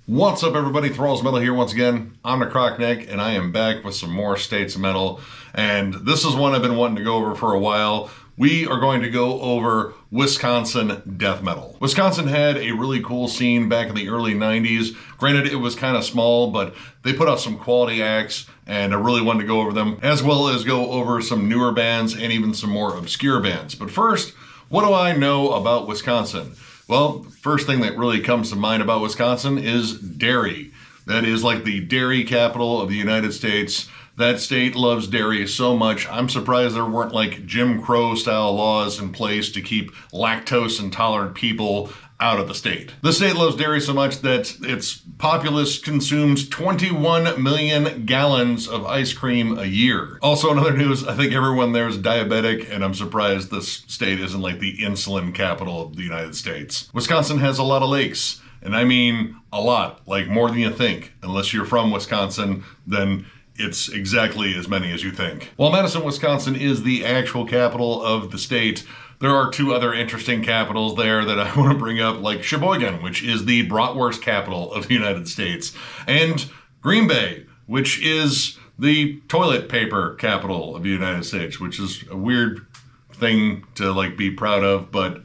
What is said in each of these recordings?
What's up, everybody? Thralls Metal here once again. I'm the Crockneck, and I am back with some more States of Metal. And this is one I've been wanting to go over for a while. We are going to go over Wisconsin death metal. Wisconsin had a really cool scene back in the early 90s. Granted, it was kind of small, but they put out some quality acts, and I really wanted to go over them, as well as go over some newer bands and even some more obscure bands. But first, what do I know about Wisconsin? Well, first thing that really comes to mind about Wisconsin is dairy. That is like the dairy capital of the United States. That state loves dairy so much, I'm surprised there weren't like Jim Crow style laws in place to keep lactose intolerant people out of the state. The state loves dairy so much that its populace consumes 21 million gallons of ice cream a year. Also, in other news, I think everyone there is diabetic, and I'm surprised this state isn't like the insulin capital of the United States. Wisconsin has a lot of lakes, and I mean a lot, like more than you think. Unless you're from Wisconsin, then it's exactly as many as you think. While Madison, Wisconsin is the actual capital of the state, there are two other interesting capitals there that I want to bring up, like Sheboygan, which is the bratwurst capital of the United States, and Green Bay, which is the toilet paper capital of the United States, which is a weird thing to like be proud of, but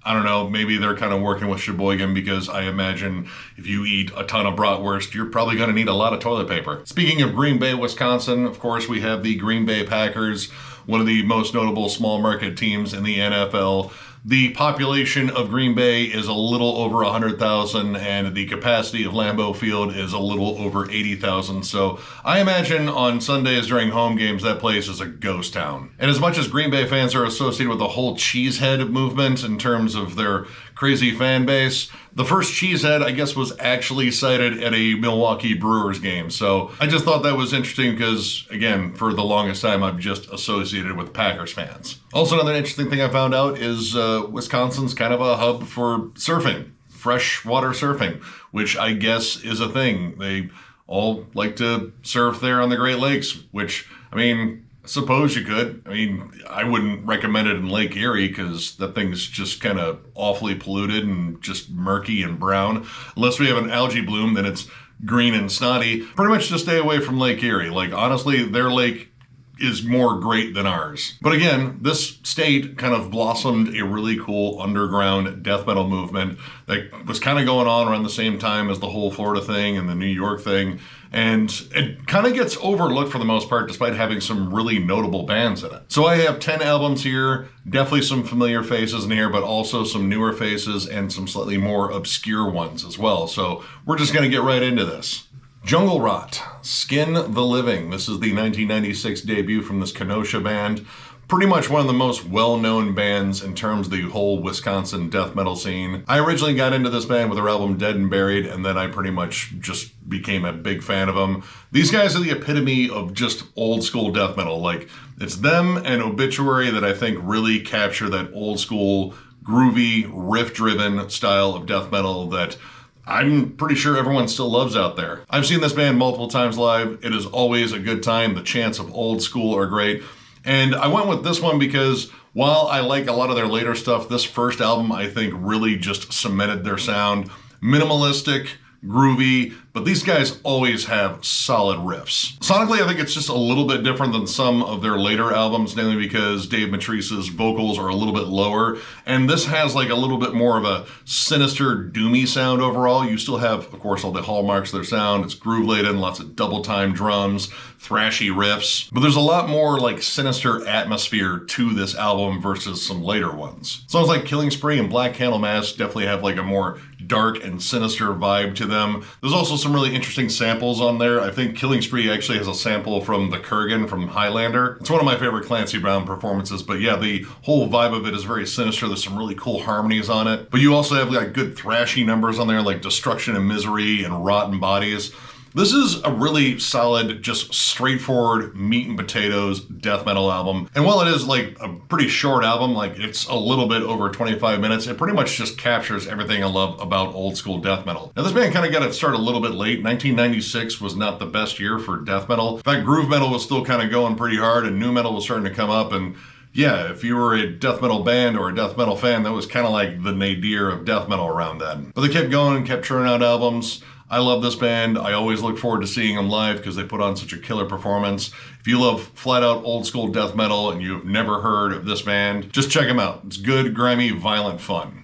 I don't know, maybe they're kind of working with Sheboygan because I imagine if you eat a ton of bratwurst, you're probably going to need a lot of toilet paper. Speaking of Green Bay, Wisconsin, of course, we have the Green Bay Packers, one of the most notable small market teams in the NFL. The population of Green Bay is a little over 100,000, and the capacity of Lambeau Field is a little over 80,000. So I imagine on Sundays during home games, that place is a ghost town. And as much as Green Bay fans are associated with the whole cheesehead movement in terms of their crazy fan base, the first cheesehead, I guess, was actually cited at a Milwaukee Brewers game. So I just thought that was interesting because, again, for the longest time, I've just associated with Packers fans. Also, another interesting thing I found out is Wisconsin's kind of a hub for surfing, freshwater surfing, which I guess is a thing. They all like to surf there on the Great Lakes, which, I mean, suppose you could. I mean, I wouldn't recommend it in Lake Erie because that thing's just kind of awfully polluted and just murky and brown. Unless we have an algae bloom, then it's green and snotty. Pretty much just stay away from Lake Erie. Like, honestly, their lake is more great than ours. But again, this state kind of blossomed a really cool underground death metal movement that was kind of going on around the same time as the whole Florida thing and the New York thing. And it kind of gets overlooked for the most part, despite having some really notable bands in it. So I have 10 albums here, definitely some familiar faces in here, but also some newer faces and some slightly more obscure ones as well. So we're just gonna get right into this. Jungle Rot, Skin the Living. This is the 1996 debut from this Kenosha band. Pretty much one of the most well-known bands in terms of the whole Wisconsin death metal scene. I originally got into this band with their album Dead and Buried, and then I pretty much just became a big fan of them. These guys are the epitome of just old school death metal. Like, it's them and Obituary that I think really capture that old school, groovy, riff-driven style of death metal that I'm pretty sure everyone still loves out there. I've seen this band multiple times live. It is always a good time. The chants of old school are great. And I went with this one because while I like a lot of their later stuff, this first album I think really just cemented their sound. Minimalistic, groovy, but these guys always have solid riffs. Sonically, I think it's just a little bit different than some of their later albums, namely because Dave Matrice's vocals are a little bit lower, and this has like a little bit more of a sinister, doomy sound overall. You still have, of course, all the hallmarks of their sound. It's groove-laden, lots of double-time drums, thrashy riffs, but there's a lot more like sinister atmosphere to this album versus some later ones. Songs like Killing Spree and Black Candlemass definitely have like a more dark and sinister vibe to them. There's also some really interesting samples on there. I think Killing Spree actually has a sample from the Kurgan from Highlander. It's one of my favorite Clancy Brown performances, but yeah, the whole vibe of it is very sinister. There's some really cool harmonies on it, but you also have like good thrashy numbers on there like Destruction and Misery and Rotten Bodies. This is a really solid, just straightforward meat and potatoes death metal album. And while it is like a pretty short album, like it's a little bit over 25 minutes, it pretty much just captures everything I love about old school death metal. Now this band kind of got its start a little bit late. 1996 was not the best year for death metal. In fact, groove metal was still kind of going pretty hard and nu metal was starting to come up, and yeah, if you were a death metal band or a death metal fan, that was kind of like the nadir of death metal around then. But they kept going and kept churning out albums. I love this band. I always look forward to seeing them live because they put on such a killer performance. If you love flat out old school death metal and you've never heard of this band, just check them out. It's good, grimy, violent fun.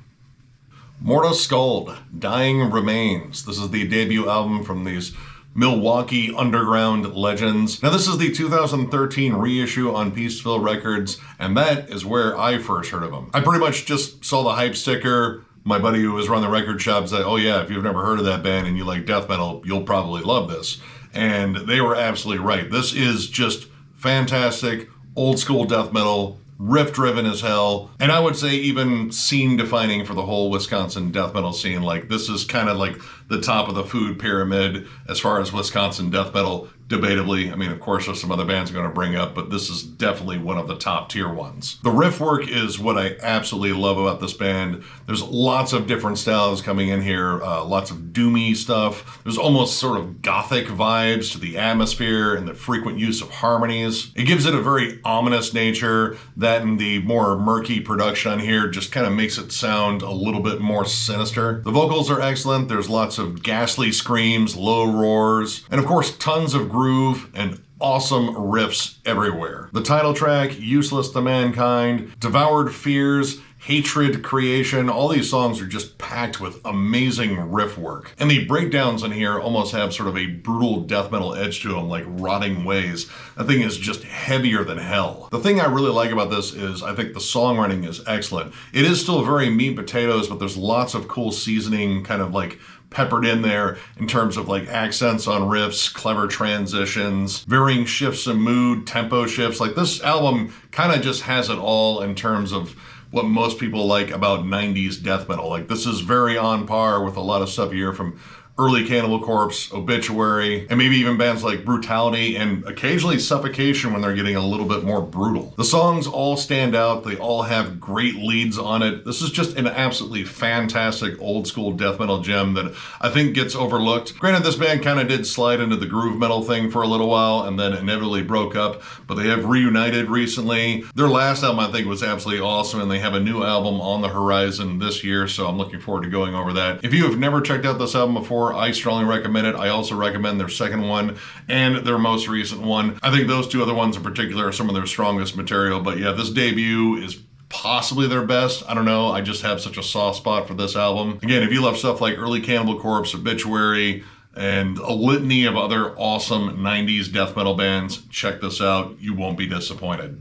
Morta Skuld, Dying Remains. This is the debut album from these Milwaukee underground legends. Now this is the 2013 reissue on Peaceville Records, and that is where I first heard of them. I pretty much just saw the hype sticker. My buddy who was running the record shop said, oh yeah, if you've never heard of that band and you like death metal, you'll probably love this. And they were absolutely right. This is just fantastic, old school death metal, riff driven as hell, and I would say even scene defining for the whole Wisconsin death metal scene. Like, this is kind of like the top of the food pyramid as far as Wisconsin death metal, debatably. I mean, of course, there's some other bands I'm going to bring up, but this is definitely one of the top tier ones. The riff work is what I absolutely love about this band. There's lots of different styles coming in here, lots of doomy stuff. There's almost sort of gothic vibes to the atmosphere and the frequent use of harmonies. It gives it a very ominous nature. That and the more murky production on here just kind of makes it sound a little bit more sinister. The vocals are excellent. There's lots of ghastly screams, low roars, and of course tons of groove and awesome riffs everywhere. The title track, Useless to Mankind, Devoured Fears, Hatred Creation, all these songs are just packed with amazing riff work. And the breakdowns in here almost have sort of a brutal death metal edge to them, like Rotting Ways. That thing is just heavier than hell. The thing I really like about this is I think the songwriting is excellent. It is still very meat and potatoes, but there's lots of cool seasoning kind of like peppered in there in terms of like accents on riffs, clever transitions, varying shifts in mood, tempo shifts. Like, this album kind of just has it all in terms of what most people like about 90s death metal. Like, this is very on par with a lot of stuff you hear from early Cannibal Corpse, Obituary, and maybe even bands like Brutality and occasionally Suffocation when they're getting a little bit more brutal. The songs all stand out. They all have great leads on it. This is just an absolutely fantastic old school death metal gem that I think gets overlooked. Granted, this band kind of did slide into the groove metal thing for a little while and then inevitably broke up, but they have reunited recently. Their last album I think was absolutely awesome, and they have a new album on the horizon this year, so I'm looking forward to going over that. If you have never checked out this album before, I strongly recommend it. I also recommend their second one and their most recent one. I think those two other ones in particular are some of their strongest material, but yeah, this debut is possibly their best. I don't know. I just have such a soft spot for this album. Again, if you love stuff like early Cannibal Corpse, Obituary, and a litany of other awesome 90s death metal bands, check this out. You won't be disappointed.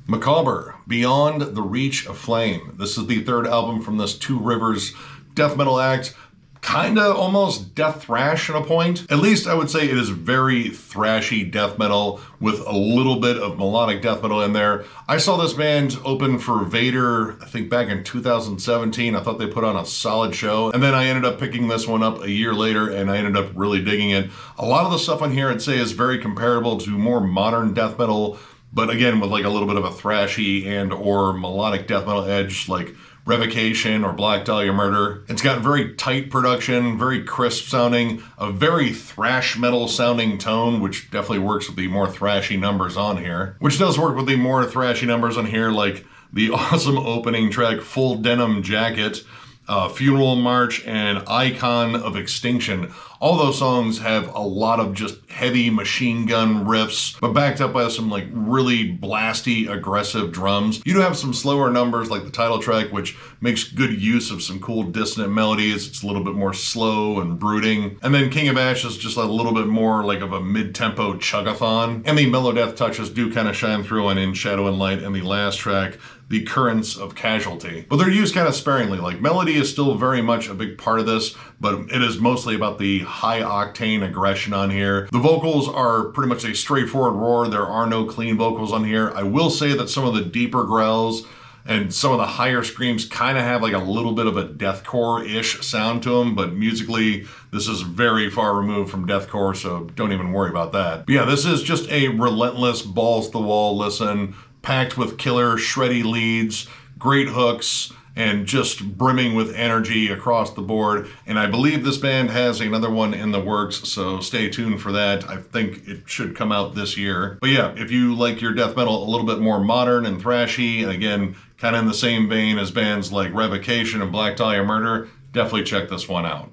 Micawber, Beyond the Reach of Flame. This is the third album from this Two Rivers death metal act. Kinda almost death thrash at a point. At least I would say it is very thrashy death metal with a little bit of melodic death metal in there. I saw this band open for Vader, I think back in 2017. I thought they put on a solid show, and then I ended up picking this one up a year later and I ended up really digging it. A lot of the stuff on here I'd say is very comparable to more modern death metal, but again with like a little bit of a thrashy and or melodic death metal edge, like Revocation or Black Dahlia Murder. It's got very tight production, very crisp sounding, a very thrash metal sounding tone, which definitely works with the more thrashy numbers on here. Which does work with the more thrashy numbers on here, like the awesome opening track, Full Denim Jacket, Funeral March, and Icon of Extinction. All those songs have a lot of just heavy machine gun riffs, but backed up by some like really blasty, aggressive drums. You do have some slower numbers like the title track, which makes good use of some cool dissonant melodies. It's a little bit more slow and brooding. And then King of Ash is just a little bit more like of a mid-tempo chug-a-thon. And the mellow death touches do kind of shine through on In Shadow and Light and the last track, The Currents of Casualty. But they're used kind of sparingly. Like, melody is still very much a big part of this, but it is mostly about the high octane aggression on here. The vocals are pretty much a straightforward roar. There are no clean vocals on here. I will say that some of the deeper growls and some of the higher screams kind of have like a little bit of a deathcore-ish sound to them, but musically this is very far removed from deathcore, so don't even worry about that. But yeah, this is just a relentless balls-to-the-wall listen, packed with killer shreddy leads, great hooks, and just brimming with energy across the board. And I believe this band has another one in the works, so stay tuned for that. I think it should come out this year. But yeah, if you like your death metal a little bit more modern and thrashy, and again, kind of in the same vein as bands like Revocation and Black Dahlia Murder, definitely check this one out.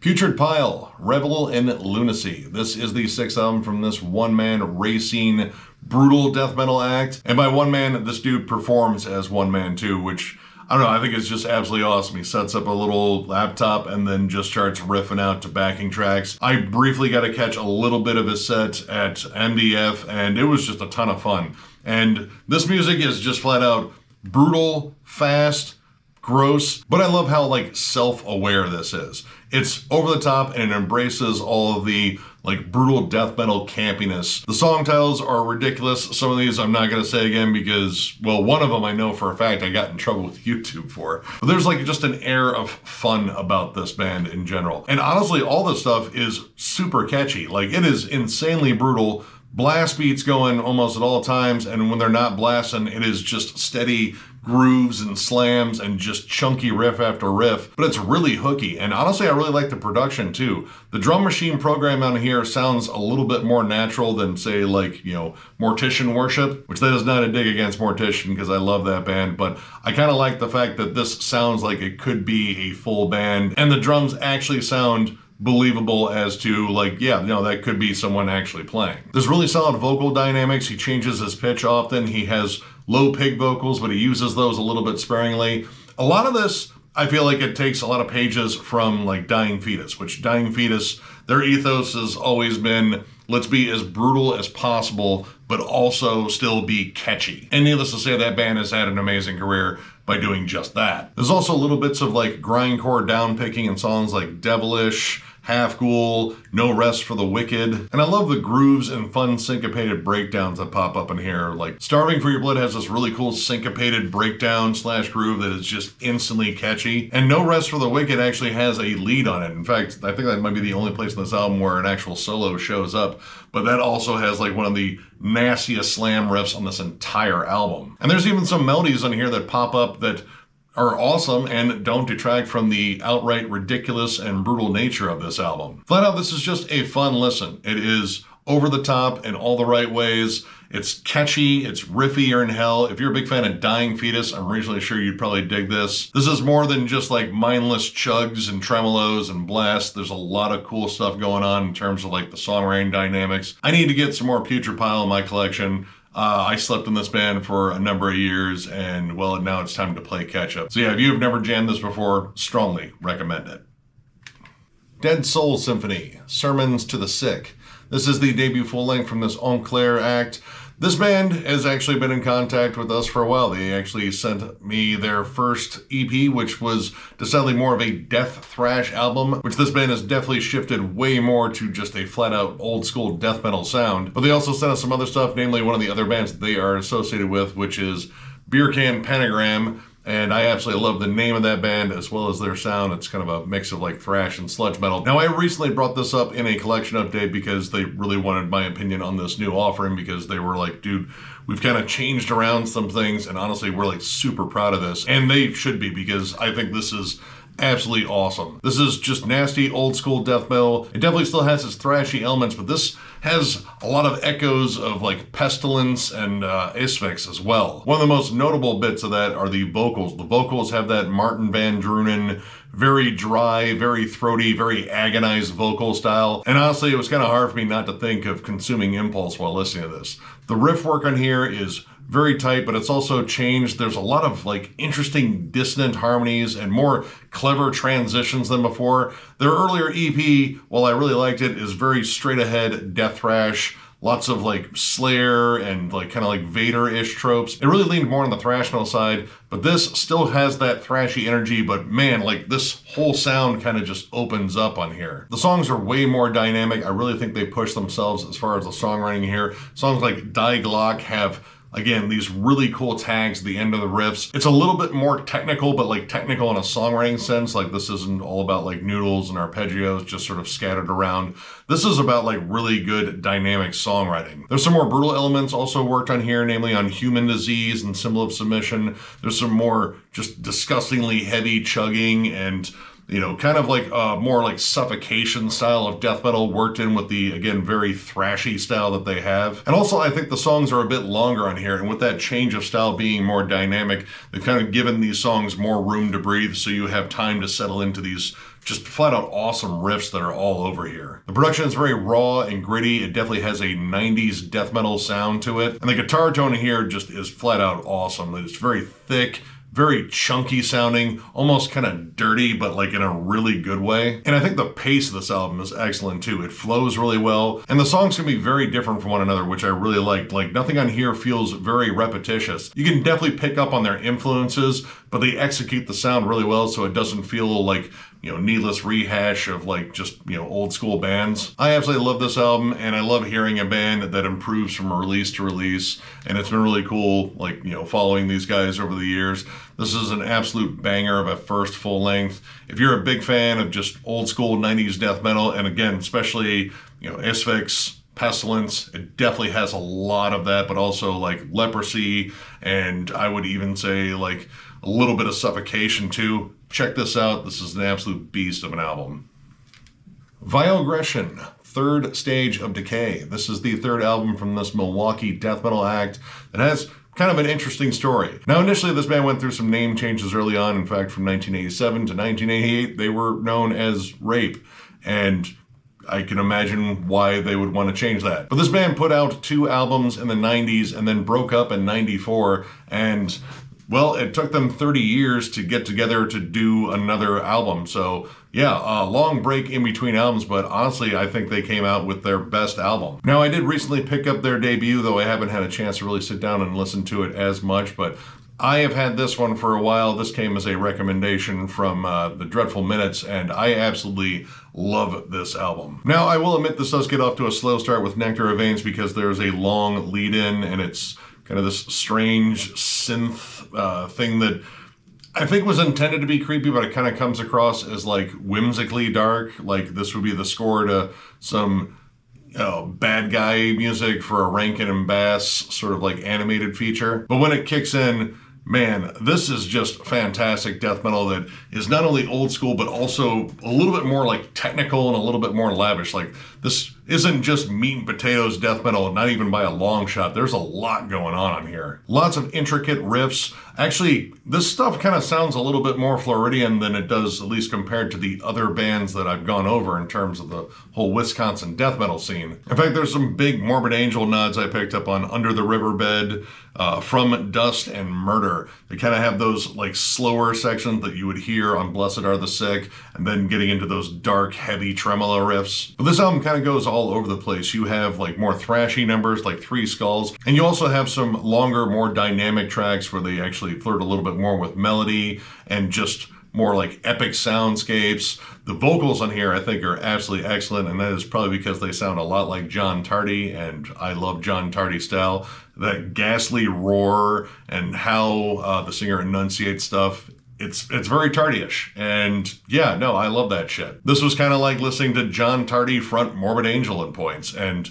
Putrid Pile, Revel, and Lunacy. This is the 6th album from this one-man racing brutal death metal act. And by one man, this dude performs as one man too, which, I don't know, I think it's just absolutely awesome. He sets up a little laptop and then just starts riffing out to backing tracks. I briefly got to catch a little bit of his set at MDF, and it was just a ton of fun. And this music is just flat out brutal, fast, gross, but I love how like self-aware this is. It's over the top and it embraces all of the like brutal death metal campiness. The song titles are ridiculous. Some of these I'm not gonna say again because, well, one of them I know for a fact I got in trouble with YouTube for. But there's like just an air of fun about this band in general. And honestly, all this stuff is super catchy. Like, it is insanely brutal. Blast beats going almost at all times, and when they're not blasting, it is just steady grooves and slams and just chunky riff after riff, but it's really hooky. And honestly, I really like the production too. The drum machine program on here sounds a little bit more natural than, say, like, you know, Mortician Worship, which that is not a dig against Mortician because I love that band, but I kind of like the fact that this sounds like it could be a full band, and the drums actually sound believable as to, like, yeah, you know, that could be someone actually playing. There's really solid vocal dynamics. He changes his pitch often. He has low pig vocals, but he uses those a little bit sparingly. A lot of this, I feel like it takes a lot of pages from like Dying Fetus, which Dying Fetus, their ethos has always been, let's be as brutal as possible, but also still be catchy. And needless to say, that band has had an amazing career by doing just that. There's also little bits of like grindcore downpicking in songs like Devilish, Half Ghoul, No Rest for the Wicked. And I love the grooves and fun syncopated breakdowns that pop up in here. Like Starving for Your Blood has this really cool syncopated breakdown slash groove that is just instantly catchy. And No Rest for the Wicked actually has a lead on it. In fact, I think that might be the only place in this album where an actual solo shows up. But that also has like one of the nastiest slam riffs on this entire album. And there's even some melodies on here that pop up that are awesome and don't detract from the outright ridiculous and brutal nature of this album. Flat out, this is just a fun listen. It is over the top in all the right ways. It's catchy, it's riffier in hell. If you're a big fan of Dying Fetus, I'm reasonably sure you'd probably dig this. This is more than just like mindless chugs and tremolos and blasts. There's a lot of cool stuff going on in terms of like the songwriting dynamics. I need to get some more Putrid Pile in my collection. I slept in this band for a number of years, and well, now it's time to play catch up. So yeah, if you have never jammed this before, strongly recommend it. Dead Soul Symphony, Sermons to the Sick. This is the debut full length from this En Clair act. This band has actually been in contact with us for a while. They actually sent me their first EP, which was decidedly more of a death thrash album, which this band has definitely shifted way more to just a flat out old school death metal sound. But they also sent us some other stuff, namely one of the other bands that they are associated with, which is Beer Can Pentagram. And I absolutely love the name of that band as well as their sound. It's kind of a mix of like thrash and sludge metal. Now, I recently brought this up in a collection update because they really wanted my opinion on this new offering, because they were like, dude, we've kind of changed around some things, and honestly, we're like super proud of this. And they should be, because I think this is absolutely awesome. This is just nasty old school death metal. It definitely still has its thrashy elements, but this has a lot of echoes of like Pestilence and Asphyx as well. One of the most notable bits of that are the vocals. The vocals have that Martin Van Drunen, very dry, very throaty, very agonized vocal style. And honestly, it was kind of hard for me not to think of Consuming Impulse while listening to this. The riff work on here is very tight, but it's also changed. There's a lot of like interesting dissonant harmonies and more clever transitions than before. Their earlier EP, while I really liked it, is very straight ahead death thrash. Lots of like Slayer and like kind of like Vader-ish tropes. It really leaned more on the thrash metal side, but this still has that thrashy energy, but man, like this whole sound kind of just opens up on here. The songs are way more dynamic. I really think they push themselves as far as the songwriting here. Songs like Die Glock have, again, these really cool tags at the end of the riffs. It's a little bit more technical, but like technical in a songwriting sense. Like this isn't all about like noodles and arpeggios just sort of scattered around. This is about like really good dynamic songwriting. There's some more brutal elements also worked on here, namely on Human Disease and Symbol of Submission. There's some more just disgustingly heavy chugging and, you know, kind of like more like suffocation style of death metal worked in with the, again, very thrashy style that they have. And also, I think the songs are a bit longer on here, and with that change of style being more dynamic, they've kind of given these songs more room to breathe, so you have time to settle into these just flat out awesome riffs that are all over here. The production is very raw and gritty. It definitely has a 90s death metal sound to it. And the guitar tone here just is flat out awesome. It's very thick, very chunky sounding, almost kind of dirty, but like in a really good way. And I think the pace of this album is excellent too. It flows really well, and the songs can be very different from one another, which I really liked. Like nothing on here feels very repetitious. You can definitely pick up on their influences, but they execute the sound really well so it doesn't feel like, needless rehash of like just, old school bands. I absolutely love this album, and I love hearing a band that improves from release to release, and it's been really cool, like, following these guys over the years. This is an absolute banger of a first full length. If you're a big fan of just old school 90s death metal, and again, especially, Asphyx, Pestilence, it definitely has a lot of that, but also like Leprosy, and I would even say like a little bit of Suffocation too. Check this out. This is an absolute beast of an album. Viogression, third stage of Decay. This is the third album from this Milwaukee death metal act that has kind of an interesting story. Now, initially, this band went through some name changes early on. In fact, from 1987 to 1988, they were known as Rape, and I can imagine why they would want to change that. But this band put out 2 albums in the 90s and then broke up in 94, and well, it took them 30 years to get together to do another album. So yeah, a long break in between albums, but honestly, I think they came out with their best album. Now, I did recently pick up their debut, though I haven't had a chance to really sit down and listen to it as much, but I have had this one for a while. This came as a recommendation from the Dreadful Minutes, and I absolutely love this album. Now, I will admit this does get off to a slow start with Nectar of Veins because there's a long lead-in, and it's kind of this strange synth thing that I think was intended to be creepy, but it kind of comes across as like whimsically dark. Like this would be the score to some bad guy music for a Rankin and Bass sort of like animated feature. But when it kicks in, man, this is just fantastic death metal that is not only old school, but also a little bit more like technical and a little bit more lavish. Like this isn't just meat and potatoes death metal, not even by a long shot. There's a lot going on here. Lots of intricate riffs. Actually, this stuff kind of sounds a little bit more Floridian than it does, at least compared to the other bands that I've gone over in terms of the whole Wisconsin death metal scene. In fact, there's some big Morbid Angel nods I picked up on Under the Riverbed, From Dust and Murder. They kind of have those like slower sections that you would hear on Blessed Are the Sick, and then getting into those dark, heavy tremolo riffs. But this album kind of goes all over the place. You have like more thrashy numbers like Three Skulls, and you also have some longer, more dynamic tracks where they actually flirt a little bit more with melody and just more like epic soundscapes. The vocals on here I think are absolutely excellent, and that is probably because they sound a lot like John Tardy, and I love John Tardy's style. That ghastly roar and how the singer enunciates stuff, it's very Tardy-ish. And yeah, no, I love that shit. This was kind of like listening to John Tardy front Morbid Angel at points, and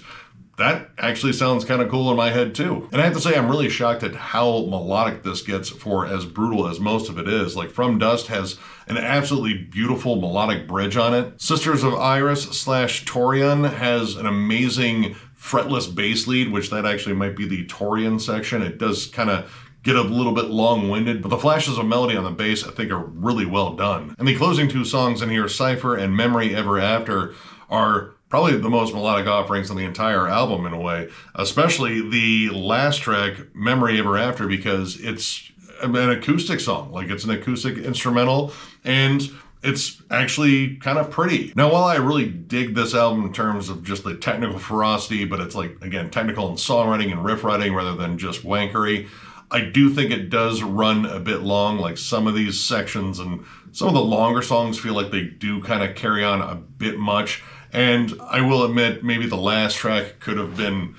that actually sounds kind of cool in my head too. And I have to say, I'm really shocked at how melodic this gets for as brutal as most of it is. Like From Dust has an absolutely beautiful melodic bridge on it. Sisters of Iris / Torian has an amazing fretless bass lead, which that actually might be the Torian section. It does kind of get a little bit long-winded, but the flashes of melody on the bass I think are really well done. And the closing 2 songs in here, Cypher and Memory Ever After, are probably the most melodic offerings on the entire album in a way, especially the last track, Memory Ever After, because it's an acoustic song. Like it's an acoustic instrumental, and it's actually kind of pretty. Now, while I really dig this album in terms of just the technical ferocity, but it's like, again, technical in songwriting and riff writing rather than just wankery, I do think it does run a bit long. Like some of these sections and some of the longer songs feel like they do kind of carry on a bit much. And I will admit, maybe the last track could have been,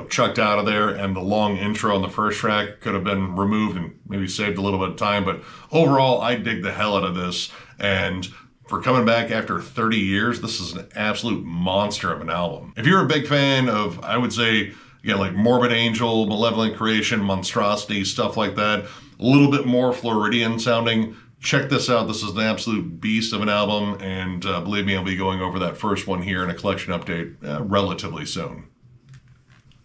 chucked out of there, and the long intro on the first track could have been removed and maybe saved a little bit of time. But overall, I dig the hell out of this. And for coming back after 30 years, this is an absolute monster of an album. If you're a big fan of, I would say, like Morbid Angel, Malevolent Creation, Monstrosity, stuff like that, a little bit more Floridian sounding, check this out. This is an absolute beast of an album, and believe me, I'll be going over that first one here in a collection update relatively soon.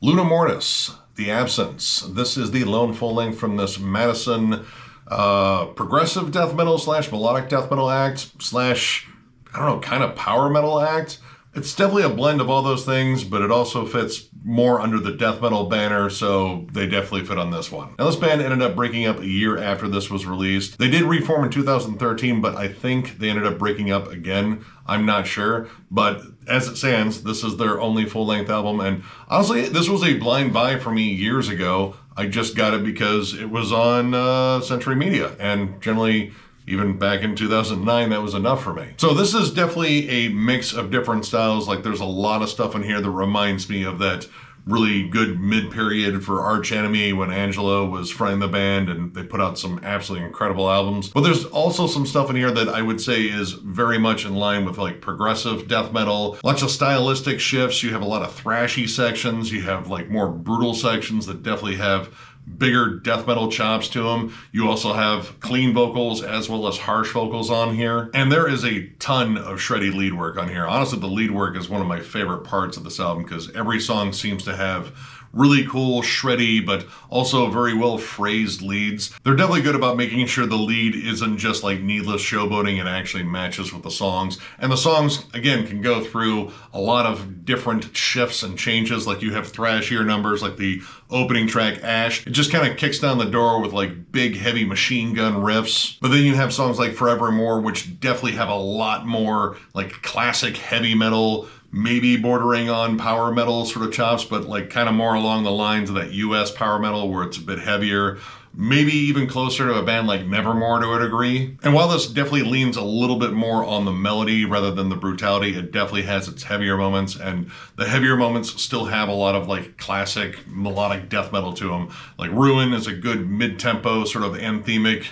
Luna Mortis, The Absence. This is the lone full length from this Madison progressive death metal / melodic death metal act / I don't know, kind of power metal act. It's definitely a blend of all those things, but it also fits more under the death metal banner, so they definitely fit on this one. Now, this band ended up breaking up a year after this was released. They did reform in 2013, but I think they ended up breaking up again. I'm not sure, but as it stands, this is their only full-length album, and honestly, this was a blind buy for me years ago. I just got it because it was on Century Media, and generally, even back in 2009, that was enough for me. So this is definitely a mix of different styles. Like, there's a lot of stuff in here that reminds me of that really good mid-period for Arch Enemy when Angelo was fronting the band, and they put out some absolutely incredible albums. But there's also some stuff in here that I would say is very much in line with like progressive death metal. Lots of stylistic shifts. You have a lot of thrashy sections. You have like more brutal sections that definitely have bigger death metal chops to them. You also have clean vocals as well as harsh vocals on here. And there is a ton of shreddy lead work on here. Honestly, the lead work is one of my favorite parts of this album because every song seems to have really cool, shreddy, but also very well phrased leads. They're definitely good about making sure the lead isn't just like needless showboating and actually matches with the songs. And the songs, again, can go through a lot of different shifts and changes. Like you have thrashier numbers like the opening track, Ash. It just kind of kicks down the door with like big, heavy machine gun riffs. But then you have songs like Forevermore, which definitely have a lot more like classic heavy metal, maybe bordering on power metal sort of chops, but like kind of more along the lines of that US power metal where it's a bit heavier, maybe even closer to a band like Nevermore to a degree. And while this definitely leans a little bit more on the melody rather than the brutality, it definitely has its heavier moments, and the heavier moments still have a lot of like classic melodic death metal to them. Like Ruin is a good mid-tempo sort of anthemic,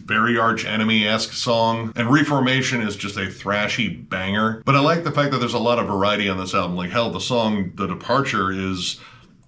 very Arch Enemy-esque song, and Reformation is just a thrashy banger. But I like the fact that there's a lot of variety on this album. Like hell, the song The Departure is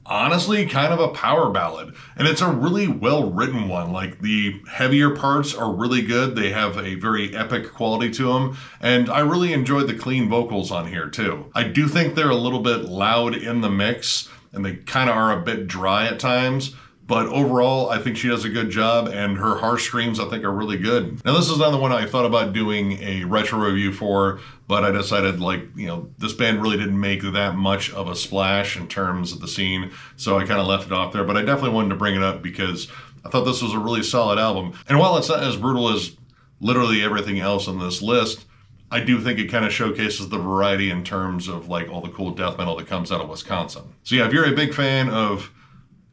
honestly kind of a power ballad, and it's a really well-written one. Like the heavier parts are really good. They have a very epic quality to them, and I really enjoyed the clean vocals on here too. I do think they're a little bit loud in the mix, and they kind of are a bit dry at times. But overall, I think she does a good job, and her harsh screams, I think, are really good. Now, this is another one I thought about doing a retro review for, but I decided, like, you know, this band really didn't make that much of a splash in terms of the scene, so I kind of left it off there. But I definitely wanted to bring it up because I thought this was a really solid album. And while it's not as brutal as literally everything else on this list, I do think it kind of showcases the variety in terms of, like, all the cool death metal that comes out of Wisconsin. So yeah, if you're a big fan of,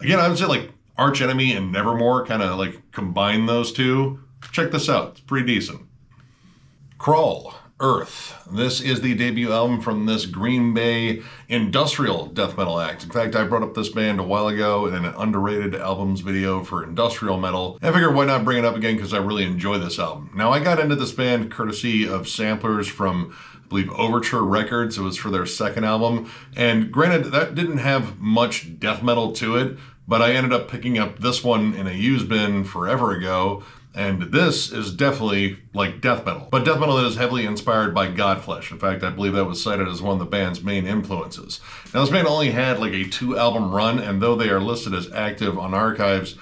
again, I would say, like, Arch Enemy and Nevermore, kind of like combine those two, check this out. It's pretty decent. Crawl, Earth. This is the debut album from this Green Bay industrial death metal act. In fact, I brought up this band a while ago in an underrated albums video for industrial metal. I figured why not bring it up again because I really enjoy this album. Now, I got into this band courtesy of samplers from, I believe, Overture Records. It was for their second album. And granted, that didn't have much death metal to it, but I ended up picking up this one in a used bin forever ago, and this is definitely like death metal, but death metal that is heavily inspired by Godflesh. In fact, I believe that was cited as one of the band's main influences. Now, this band only had like a 2-album run, and though they are listed as active on archives,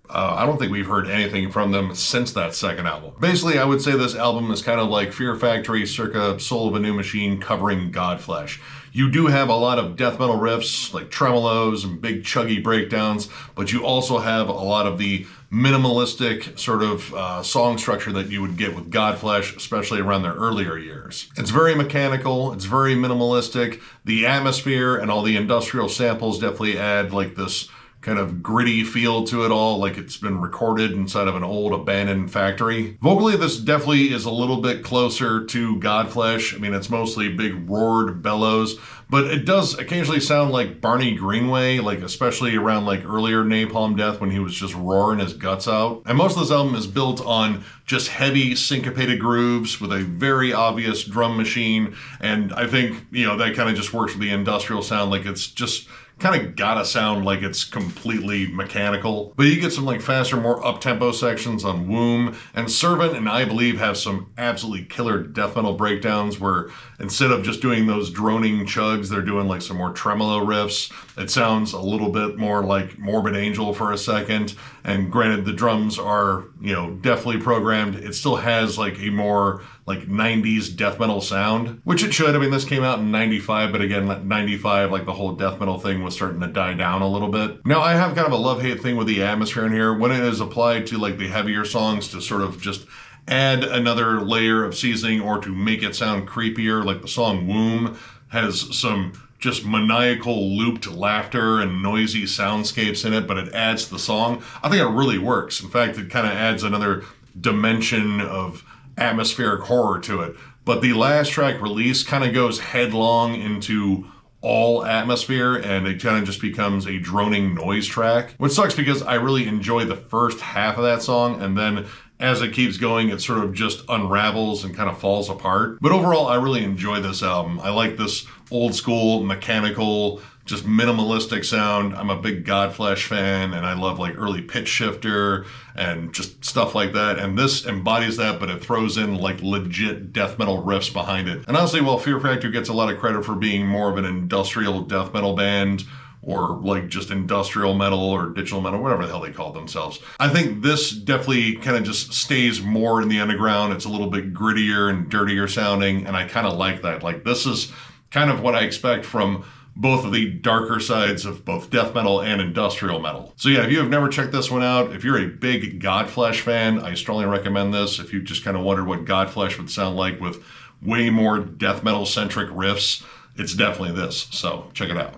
I don't think we've heard anything from them since that second album. Basically, I would say this album is kind of like Fear Factory circa Soul of a New Machine covering Godflesh. You do have a lot of death metal riffs, like tremolos and big chuggy breakdowns, but you also have a lot of the minimalistic sort of song structure that you would get with Godflesh, especially around their earlier years. It's very mechanical, it's very minimalistic. The atmosphere and all the industrial samples definitely add like this kind of gritty feel to it all, like it's been recorded inside of an old abandoned factory. Vocally, this definitely is a little bit closer to Godflesh. I mean, it's mostly big roared bellows, but it does occasionally sound like Barney Greenway, like especially around like earlier Napalm Death when he was just roaring his guts out. And most of this album is built on just heavy syncopated grooves with a very obvious drum machine. And I think, you know, that kind of just works with the industrial sound. Like it's just kind of gotta sound like it's completely mechanical. But you get some like faster, more up-tempo sections on Womb, and Servant and I Believe have some absolutely killer death metal breakdowns where instead of just doing those droning chugs, they're doing like some more tremolo riffs. It sounds a little bit more like Morbid Angel for a second, and granted the drums are, you know, definitely programmed. It still has like a more like 90s death metal sound, which it should. I mean, this came out in 95, but again, 95, like the whole death metal thing was starting to die down a little bit. Now, I have kind of a love-hate thing with the atmosphere in here when it is applied to like the heavier songs to sort of just add another layer of seasoning or to make it sound creepier. Like the song Womb has some just maniacal looped laughter and noisy soundscapes in it, but it adds to the song. I think it really works. In fact, it kind of adds another dimension of atmospheric horror to it. But the last track, Release, kind of goes headlong into all atmosphere, and it kind of just becomes a droning noise track, which sucks because I really enjoy the first half of that song, and then as it keeps going, it sort of just unravels and kind of falls apart. But overall, I really enjoy this album. I like this old school, mechanical, just minimalistic sound. I'm a big Godflesh fan, and I love like early pitch shifter and just stuff like that. And this embodies that, but it throws in like legit death metal riffs behind it. And honestly, while Fear Factor gets a lot of credit for being more of an industrial death metal band, or like just industrial metal or digital metal, whatever the hell they call themselves, I think this definitely kind of just stays more in the underground. It's a little bit grittier and dirtier sounding, and I kind of like that. Like, this is kind of what I expect from both of the darker sides of both death metal and industrial metal. So yeah, if you have never checked this one out, if you're a big Godflesh fan, I strongly recommend this. If you just kind of wondered what Godflesh would sound like with way more death metal centric riffs, it's definitely this. So check it out.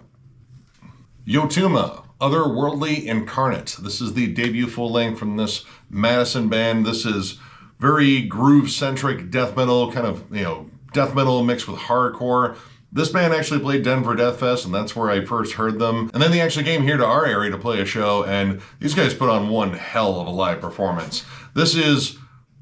Yotuma, Otherworldly, Incarnate. This is the debut full length from this Madison band. This is very groove-centric death metal, kind of, death metal mixed with hardcore. This band actually played Denver Death Fest, and that's where I first heard them. And then they actually came here to our area to play a show, and these guys put on one hell of a live performance. This is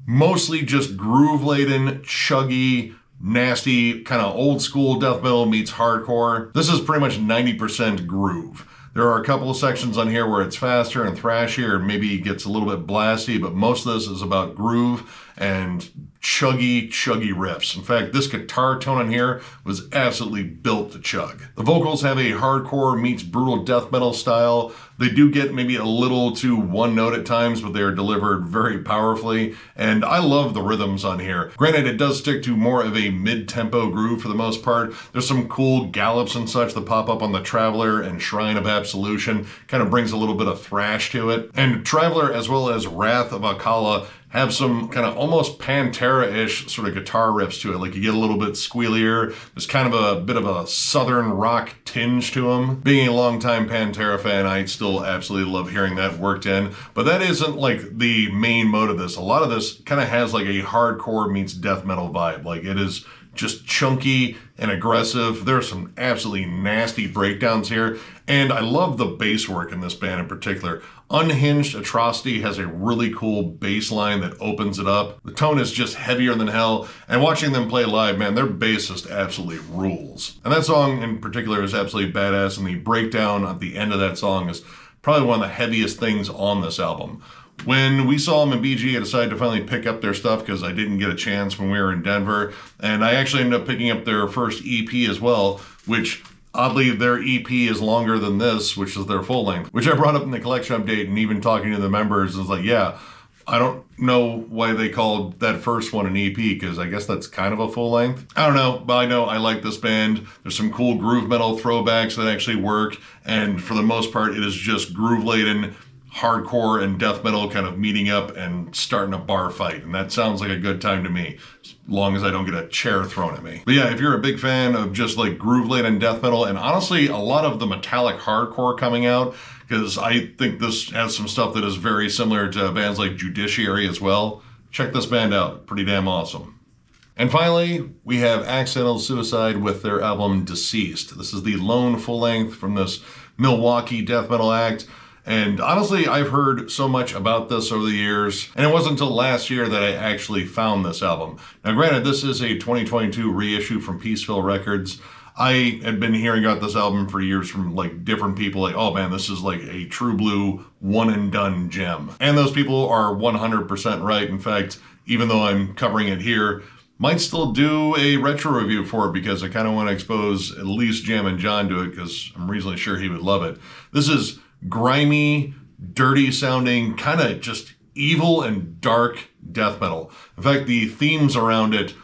mostly just groove-laden, chuggy, nasty, kind of old school death metal meets hardcore. This is pretty much 90% groove. There are a couple of sections on here where it's faster and thrashier and maybe gets a little bit blasty, but most of this is about groove and chuggy riffs. In fact, this guitar tone on here was absolutely built to chug. The vocals have a hardcore meets brutal death metal style. They do get maybe a little too one note at times, but they are delivered very powerfully. And I love the rhythms on here. Granted, it does stick to more of a mid-tempo groove for the most part. There's some cool gallops and such that pop up on the Traveler and Shrine of Absolution. Kind of brings a little bit of thrash to it. And Traveler, as well as Wrath of Akala, have some kind of almost Pantera-ish sort of guitar riffs to it. Like, you get a little bit squealier. There's kind of a bit of a southern rock tinge to them. Being a longtime Pantera fan, I still absolutely love hearing that worked in. But that isn't like the main mode of this. A lot of this kind of has like a hardcore meets death metal vibe. Like, it is just chunky and aggressive. There are some absolutely nasty breakdowns here. And I love the bass work in this band in particular. Unhinged Atrocity has a really cool bass line that opens it up. The tone is just heavier than hell. And watching them play live, man, their bass just absolutely rules. And that song in particular is absolutely badass. And the breakdown at the end of that song is probably one of the heaviest things on this album. When we saw them in BG, I decided to finally pick up their stuff because I didn't get a chance when we were in Denver. And I actually ended up picking up their first EP as well, which oddly, their EP is longer than this, which is their full length, which I brought up in the collection update, and even talking to the members is like, yeah, I don't know why they called that first one an EP, because I guess that's kind of a full length. I don't know, but I know I like this band. There's some cool groove metal throwbacks that actually work, and for the most part, it is just groove-laden, hardcore and death metal kind of meeting up and starting a bar fight. And that sounds like a good time to me, as long as I don't get a chair thrown at me. But yeah, if you're a big fan of just like groove-laden death metal, and honestly, a lot of the metallic hardcore coming out, because I think this has some stuff that is very similar to bands like Judiciary as well, check this band out. Pretty damn awesome. And finally, we have Accidental Suicide with their album Deceased. This is the lone full length from this Milwaukee death metal act. And honestly, I've heard so much about this over the years, and it wasn't until last year that I actually found this album. Now granted, this is a 2022 reissue from Peaceville Records. I had been hearing about this album for years from like different people, like, oh man, this is like a true blue one and done gem. And those people are 100% right. In fact, even though I'm covering it here, might still do a retro review for it because I kind of want to expose at least Jam and John to it because I'm reasonably sure he would love it. This is grimy, dirty sounding, kind of just evil and dark death metal. In fact, the themes around it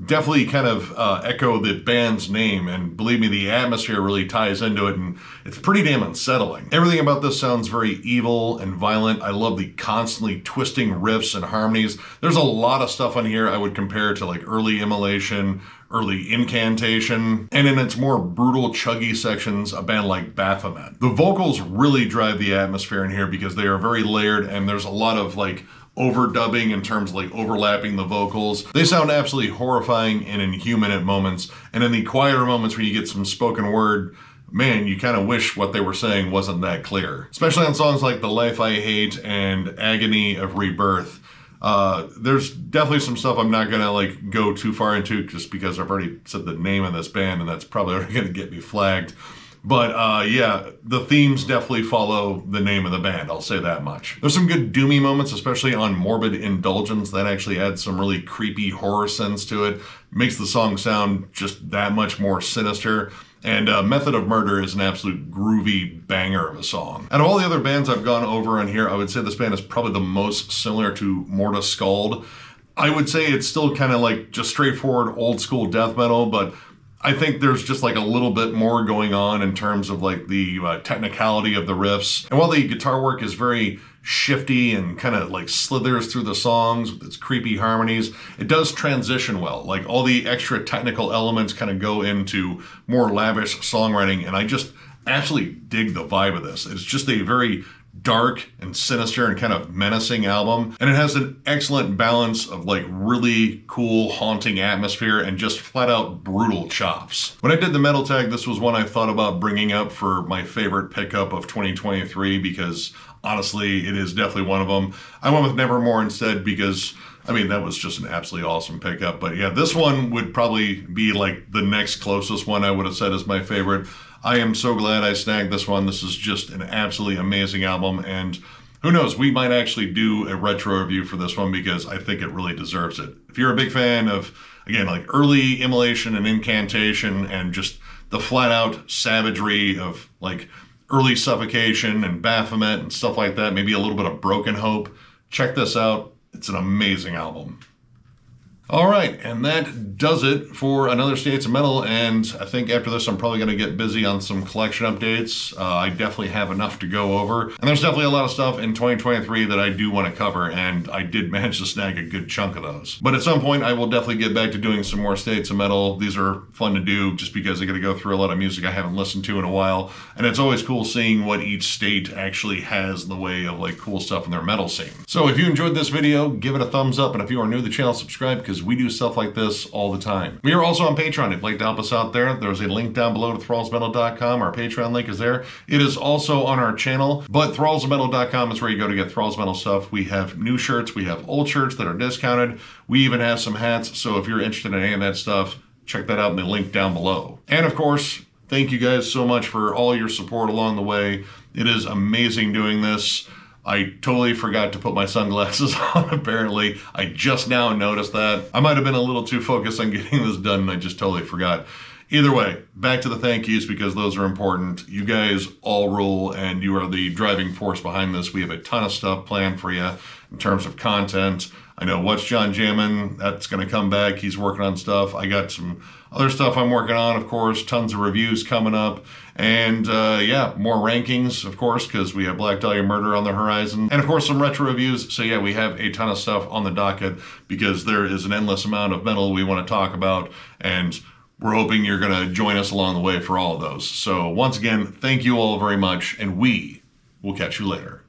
definitely kind of echo the band's name, and believe me, the atmosphere really ties into it, and it's pretty damn unsettling. Everything about this sounds very evil and violent. I love the constantly twisting riffs and harmonies. There's a lot of stuff on here I would compare to like early Immolation, early Incantation, and in its more brutal, chuggy sections, a band like Baphomet. The vocals really drive the atmosphere in here because they are very layered, and there's a lot of like overdubbing in terms of like overlapping the vocals. They sound absolutely horrifying and inhuman at moments, and in the quieter moments when you get some spoken word, man, you kind of wish what they were saying wasn't that clear. Especially on songs like The Life I Hate and Agony of Rebirth. There's definitely some stuff I'm not gonna like go too far into just because I've already said the name of this band and that's probably already gonna get me flagged. But yeah, the themes definitely follow the name of the band, I'll say that much. There's some good doomy moments, especially on Morbid Indulgence. That actually adds some really creepy horror sense to it. Makes the song sound just that much more sinister. And Method of Murder is an absolute groovy banger of a song. Out of all the other bands I've gone over on here, I would say this band is probably the most similar to Morta Skuld. I would say it's still kind of like just straightforward old school death metal, but I think there's just like a little bit more going on in terms of like the technicality of the riffs. And while the guitar work is very shifty and kind of like slithers through the songs with its creepy harmonies, it does transition well. Like all the extra technical elements kind of go into more lavish songwriting, and I just absolutely dig the vibe of this. It's just a very dark and sinister and kind of menacing album, and it has an excellent balance of like really cool haunting atmosphere and just flat out brutal chops. When I did the metal tag, this was one I thought about bringing up for my favorite pickup of 2023 because honestly it is definitely one of them. I went with Nevermore instead because I mean that was just an absolutely awesome pickup, but yeah, this one would probably be like the next closest one I would have said is my favorite. I am so glad I snagged this one. This is just an absolutely amazing album, and who knows, we might actually do a retro review for this one because I think it really deserves it. If you're a big fan of, again, like early Immolation and Incantation and just the flat out savagery of like early Suffocation and Baphomet and stuff like that, maybe a little bit of Broken Hope, check this out. It's an amazing album. All right, and that does it for another States of Metal, and I think after this I'm probably going to get busy on some collection updates. I definitely have enough to go over, and there's definitely a lot of stuff in 2023 that I do want to cover, and I did manage to snag a good chunk of those. But at some point I will definitely get back to doing some more States of Metal. These are fun to do just because I got to go through a lot of music I haven't listened to in a while, and it's always cool seeing what each state actually has in the way of like cool stuff in their metal scene. So if you enjoyed this video, give it a thumbs up, and if you are new to the channel, subscribe because we do stuff like this all the time. We are also on Patreon. If you'd like to help us out there, there's a link down below to thrallsmetal.com. Our Patreon link is there. It is also on our channel, but thrallsmetal.com is where you go to get Thralls Metal stuff. We have new shirts. We have old shirts that are discounted. We even have some hats. So if you're interested in any of that stuff, check that out in the link down below. And of course, thank you guys so much for all your support along the way. It is amazing doing this. I totally forgot to put my sunglasses on, apparently. I just now noticed that. I might have been a little too focused on getting this done and I just totally forgot. Either way, back to the thank yous because those are important. You guys all rule and you are the driving force behind this. We have a ton of stuff planned for you in terms of content. I know What's John Jammin', that's going to come back. He's working on stuff. I got some other stuff I'm working on, of course, tons of reviews coming up. And yeah, more rankings, of course, because we have Black Dahlia Murder on the horizon. And of course, some retro reviews. So yeah, we have a ton of stuff on the docket because there is an endless amount of metal we want to talk about. And we're hoping you're going to join us along the way for all of those. So once again, thank you all very much, and we will catch you later.